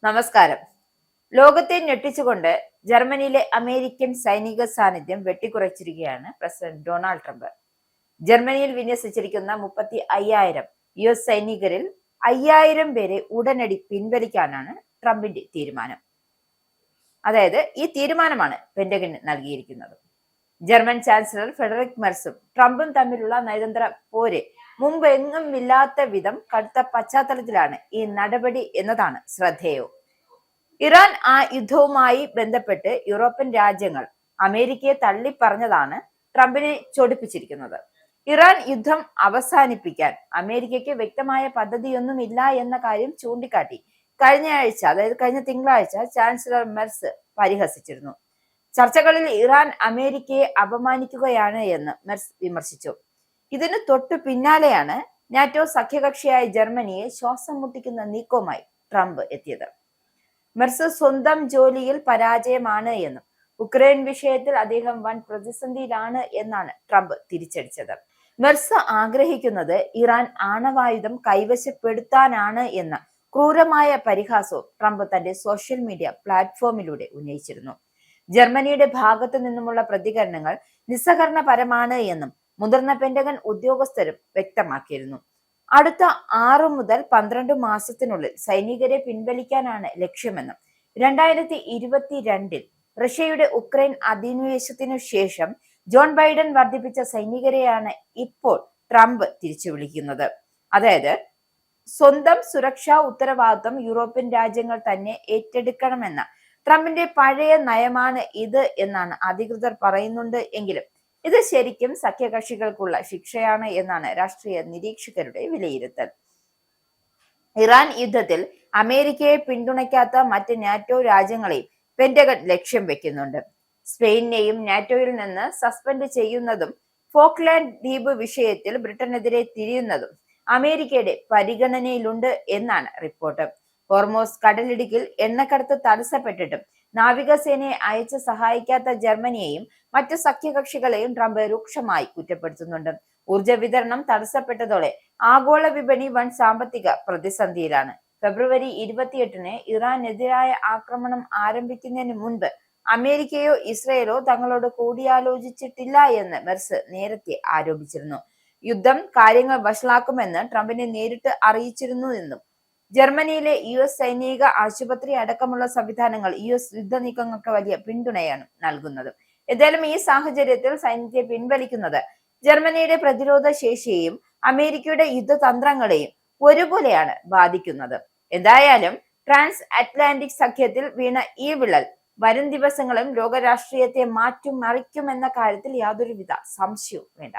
നമസ്കാരം. ലോകത്തെ ഞെട്ടിച്ചുകൊണ്ട് ജർമ്മനിയിലെ അമേരിക്കൻ സൈനിക സാന്നിധ്യം വെട്ടിക്കുറച്ചിരിക്കുകയാണ് പ്രസിഡന്റ് ഡൊണാൾഡ് ട്രംപ്. ജർമ്മനിയിൽ വിന്യസിച്ചിരിക്കുന്ന 35,000 US സൈനികരിൽ 5,000 പേരെ ഉടനടി പിൻവലിക്കാനാണ് ട്രംപിന്റെ തീരുമാനം. അതായത് ഈ തീരുമാനമാണ് പെന്റഗന് നൽകിയിരിക്കുന്നത്. ജർമ്മൻ ചാൻസലർ ഫെഡറിക് മെർസും ട്രംപും തമ്മിലുള്ള നയതന്ത്ര പോര് മുമ്പെങ്ങും ഇല്ലാത്ത വിധം കടുത്ത പശ്ചാത്തലത്തിലാണ് ഈ നടപടി എന്നതാണ് ശ്രദ്ധേയവും. ഇറാൻ യുദ്ധവുമായി ബന്ധപ്പെട്ട് യൂറോപ്യൻ രാജ്യങ്ങൾ അമേരിക്കയെ തള്ളിപ്പറഞ്ഞതാണ് ട്രംപിനെ ചൊടിപ്പിച്ചിരിക്കുന്നത്. ഇറാൻ യുദ്ധം അവസാനിപ്പിക്കാൻ അമേരിക്കയ്ക്ക് വ്യക്തമായ പദ്ധതിയൊന്നുമില്ല എന്ന കാര്യം ചൂണ്ടിക്കാട്ടി കഴിഞ്ഞ തിങ്കളാഴ്ച ചാൻസലർ മെർസ് പരിഹസിച്ചിരുന്നു. ചർച്ചകളിൽ ഇറാൻ അമേരിക്കയെ അപമാനിക്കുകയാണ് എന്ന് മെർസ് വിമർശിച്ചു. ഇതിന് തൊട്ടു പിന്നാലെയാണ് നാറ്റോ സഖ്യകക്ഷിയായ ജർമ്മനിയെ ശ്വാസം മുട്ടിക്കുന്ന നീക്കവുമായി ട്രംപ് എത്തിയത്. മെർസ് സ്വന്തം ജോലിയിൽ പരാജയമാണ് എന്നും ഉക്രൈൻ വിഷയത്തിൽ അദ്ദേഹം വൻ പ്രതിസന്ധിയിലാണ് എന്നാണ് ട്രംപ് തിരിച്ചടിച്ചത്. മെർസ് ആഗ്രഹിക്കുന്നത് ഇറാൻ ആണവായുധം കൈവശപ്പെടുത്താനാണ് എന്ന ക്രൂരമായ പരിഹാസവും ട്രംപ് തന്റെ സോഷ്യൽ മീഡിയ പ്ലാറ്റ്ഫോമിലൂടെ ഉന്നയിച്ചിരുന്നു. ജർമ്മനിയുടെ ഭാഗത്തു നിന്നുമുള്ള പ്രതികരണങ്ങൾ നിസ്സഹകരണപരമാണ് എന്നും മുതിർന്ന പെന്റഗൺ ഉദ്യോഗസ്ഥരും വ്യക്തമാക്കിയിരുന്നു. അടുത്ത 6 മുതൽ 12 മാസത്തിനുള്ളിൽ സൈനികരെ പിൻവലിക്കാനാണ് ലക്ഷ്യമെന്നും 2022 റഷ്യയുടെ ഉക്രൈൻ അധിനിവേശത്തിനു ശേഷം ജോൺ ബൈഡൻ വർദ്ധിപ്പിച്ച സൈനികരെയാണ് ഇപ്പോൾ ട്രംപ് തിരിച്ചു വിളിക്കുന്നത്. അതായത് സ്വന്തം സുരക്ഷാ ഉത്തരവാദിത്വം യൂറോപ്യൻ രാജ്യങ്ങൾ തന്നെ ഏറ്റെടുക്കണമെന്ന ട്രംപിന്റെ പഴയ നയമാണ് ഇത് എന്നാണ് അധികൃതർ പറയുന്നുണ്ട്. എങ്കിലും ഇത് ശരിക്കും സഖ്യകക്ഷികൾക്കുള്ള ശിക്ഷയാണ് എന്നാണ് രാഷ്ട്രീയ നിരീക്ഷകരുടെ വിലയിരുത്തൽ. ഇറാൻ യുദ്ധത്തിൽ അമേരിക്കയെ പിന്തുണയ്ക്കാത്ത മറ്റ് നാറ്റോ രാജ്യങ്ങളെയും പെന്റഗൺ ലക്ഷ്യം വെക്കുന്നുണ്ട്. സ്പെയിനെയും നാറ്റോയിൽ നിന്ന് സസ്പെൻഡ് ചെയ്യുന്നതും ഫോക്ലാൻഡ് ദ്വീപ് വിഷയത്തിൽ ബ്രിട്ടനെതിരെ തിരിയുന്നതും അമേരിക്കയുടെ പരിഗണനയിലുണ്ട് എന്നാണ് റിപ്പോർട്ട്. ഹോർമോസ് കടലിടുക്കിൽ എണ്ണക്കടത്ത് തടസ്സപ്പെട്ടിട്ടും നാവികസേനയെ അയച്ച് സഹായിക്കാത്ത ജർമ്മനിയെയും മറ്റു സഖ്യകക്ഷികളെയും ട്രംപ് രൂക്ഷമായി കുറ്റപ്പെടുത്തുന്നുണ്ട്. ഊർജ വിതരണം തടസ്സപ്പെട്ടതോടെ ആഗോള വിപണി വൻ സാമ്പത്തിക പ്രതിസന്ധിയിലാണ്. ഫെബ്രുവരി 28-ന് ഇറാനെതിരായ ആക്രമണം ആരംഭിക്കുന്നതിന് മുൻപ് അമേരിക്കയോ ഇസ്രയേലോ തങ്ങളോട് കൂടിയാലോചിച്ചിട്ടില്ല എന്ന് മെർസ് നേരത്തെ ആരോപിച്ചിരുന്നു. യുദ്ധം കാര്യങ്ങൾ വഷളാക്കുമെന്ന് ട്രംപിനെ നേരിട്ട് അറിയിച്ചിരുന്നു എന്നും ജർമ്മനിയിലെ US സൈനിക ആശുപത്രി അടക്കമുള്ള സംവിധാനങ്ങൾ US യുദ്ധ നീക്കങ്ങൾക്ക് വലിയ പിന്തുണയാണ് നൽകുന്നത്. എന്തായാലും ഈ സാഹചര്യത്തിൽ സൈന്യത്തെ പിൻവലിക്കുന്നത് ജർമ്മനിയുടെ പ്രതിരോധ ശേഷിയെയും അമേരിക്കയുടെ യുദ്ധതന്ത്രങ്ങളെയും ഒരുപോലെയാണ് ബാധിക്കുന്നത്. എന്തായാലും ട്രാൻസ് അറ്റ്ലാന്റിക് സഖ്യത്തിൽ വീണ ഈ വിള്ളൽ വരും ദിവസങ്ങളും ലോകരാഷ്ട്രീയത്തെ മാറ്റിമറിക്കുമെന്ന കാര്യത്തിൽ യാതൊരുവിധ സംശയവും വേണ്ട.